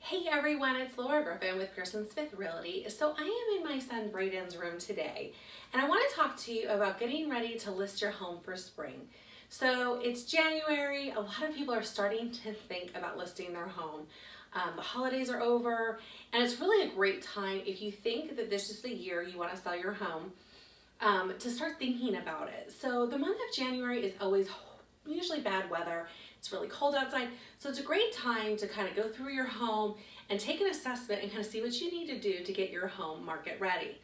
Hey everyone, it's Laura Griffin with Pearson Smith Realty. So I am in my son Braden's room today, and I want to talk to you about getting ready to list your home for spring. So it's January, a lot of people are starting to think about listing their home. The holidays are over, and it's really a great time if you think that this is the year you want to sell your home, to start thinking about it. So the month of January is always usually bad weather. It's really cold outside. So it's a great time to kind of go through your home and take an assessment and kind of see what you need to do to get your home market ready.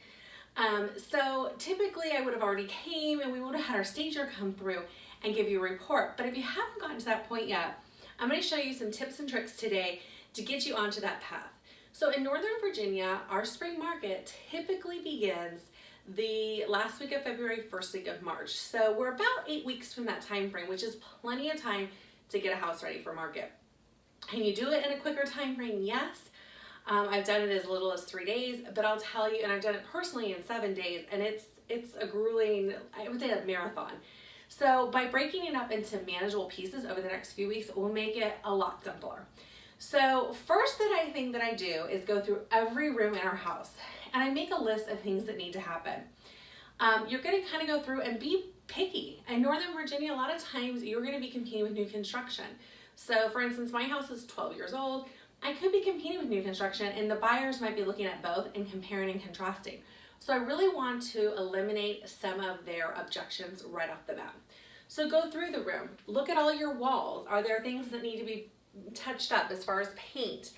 So typically I would have already came and we would have had our stager come through and give you a report. But if you haven't gotten to that point yet, I'm going to show you some tips and tricks today to get you onto that path. So in Northern Virginia, our spring market typically begins the last week of February, first week of March. So we're about 8 weeks from that time frame, which is plenty of time to get a house ready for market. Can you do it in a quicker time frame? Yes. I've done it as little as 3 days, but I'll tell you, and I've done it personally in 7 days, and it's a grueling, I would say, a marathon. So by breaking it up into manageable pieces over the next few weeks, we'll make it a lot simpler. So first thing that I do is go through every room in our house, and I make a list of things that need to happen. You're going to kind of go through and be picky. In Northern Virginia, a lot of times you're going to be competing with new construction. So for instance, my house is 12 years old. I could be competing with new construction, and the buyers might be looking at both and comparing and contrasting. So I really want to eliminate some of their objections right off the bat. So go through the room, look at all your walls. Are there things that need to be touched up as far as paint?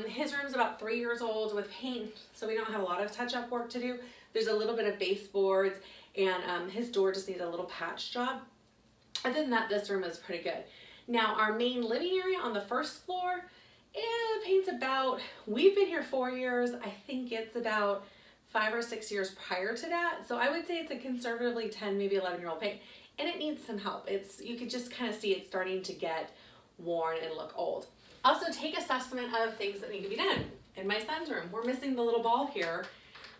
His room's about 3 years old with paint, so we don't have a lot of touch-up work to do. There's a little bit of baseboards, and his door just needs a little patch job. Other than that, this room is pretty good. Now, our main living area on the first floor, paint's about, we've been here 4 years. I think it's about 5 or 6 years prior to that. So I would say it's a conservatively 10, maybe 11-year-old paint, and it needs some help. You could just kind of see it starting to get worn and look old. Also, take assessment of things that need to be done. In my son's room, we're missing the little ball here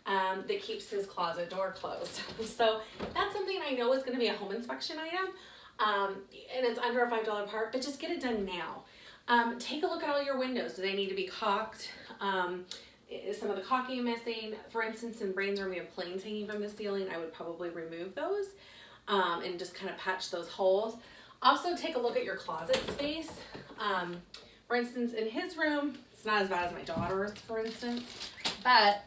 that keeps his closet door closed. So that's something I know is going to be a home inspection item, and it's under a $5 part, but just get it done now. Take a look at all your windows. Do they need to be caulked? Is some of the caulking missing? For instance, in Brain's room, we have planes hanging from the ceiling. I would probably remove those and just kind of patch those holes. Also, take a look at your closet space. For instance, in his room, it's not as bad as my daughter's, for instance, but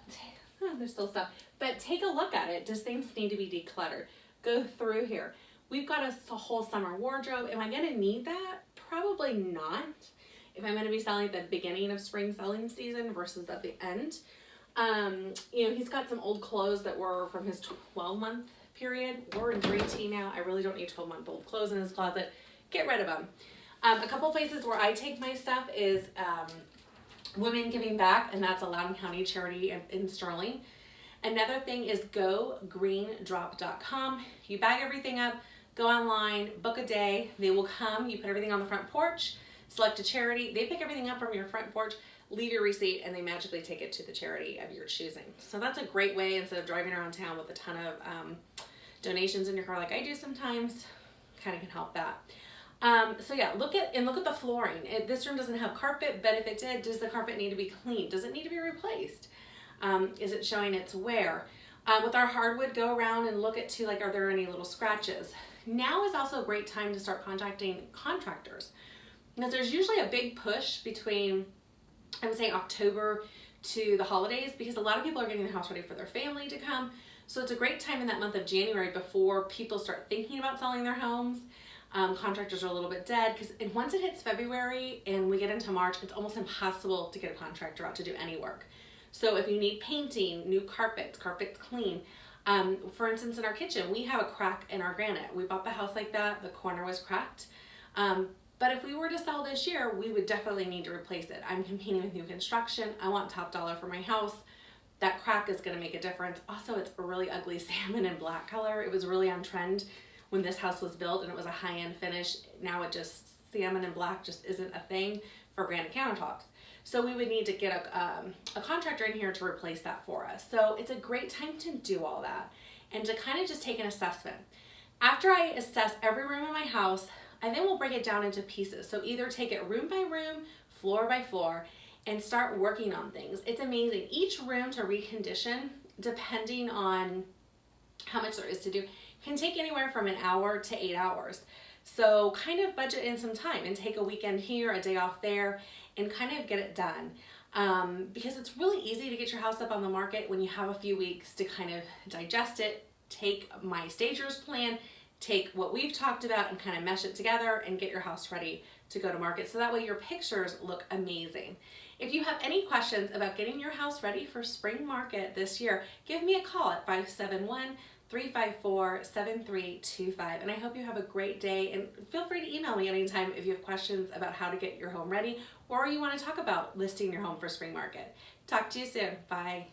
there's still stuff. But take a look at it. Does things need to be decluttered? Go through here. We've got a whole summer wardrobe. Am I going to need that? Probably not. If I'm going to be selling at the beginning of spring selling season versus at the end. He's got some old clothes that were from his 12-month period. We're in 3T now. I really don't need 12-month-old clothes in his closet. Get rid of them. A couple places where I take my stuff is Women Giving Back, and that's a Loudoun County charity in Sterling. Another thing is gogreendrop.com. You bag everything up, go online, book a day. They will come. You put everything on the front porch, select a charity. They pick everything up from your front porch, leave your receipt, and they magically take it to the charity of your choosing. So that's a great way, instead of driving around town with a ton of donations in your car like I do sometimes, kind of can help that. So yeah, look at the flooring. This room doesn't have carpet, but if it did, does the carpet need to be cleaned? Does it need to be replaced? Is it showing its wear? With our hardwood, go around and look at are there any little scratches? Now is also a great time to start contacting contractors, because there's usually a big push between, I would say, October to the holidays, because a lot of people are getting the house ready for their family to come. So it's a great time in that month of January before people start thinking about selling their homes. Contractors are a little bit dead, because once it hits February and we get into March, it's almost impossible to get a contractor out to do any work. So if you need painting, new carpets clean. For instance, in our kitchen, we have a crack in our granite. We bought the house like that. The corner was cracked. But if we were to sell this year, we would definitely need to replace it. I'm competing with new construction. I want top dollar for my house. That crack is going to make a difference. Also, it's a really ugly salmon and black color. It was really on trend when this house was built, and it was a high-end finish. Now it just, salmon and black just isn't a thing for granite countertops. So we would need to get a contractor in here to replace that for us. So it's a great time to do all that and to kind of just take an assessment. After I assess every room in my house, I then will break it down into pieces. So either take it room by room, floor by floor, and start working on things. It's amazing. Each room to recondition, depending on how much there is to do, can take anywhere from an hour to 8 hours. So kind of budget in some time and take a weekend here, a day off there, and kind of get it done. Because it's really easy to get your house up on the market when you have a few weeks to kind of digest it, take my stagers plan, take what we've talked about and kind of mesh it together and get your house ready to go to market. So that way your pictures look amazing. If you have any questions about getting your house ready for spring market this year, give me a call at 571-354-7325. And I hope you have a great day, and feel free to email me anytime if you have questions about how to get your home ready or you want to talk about listing your home for spring market. Talk to you soon. Bye.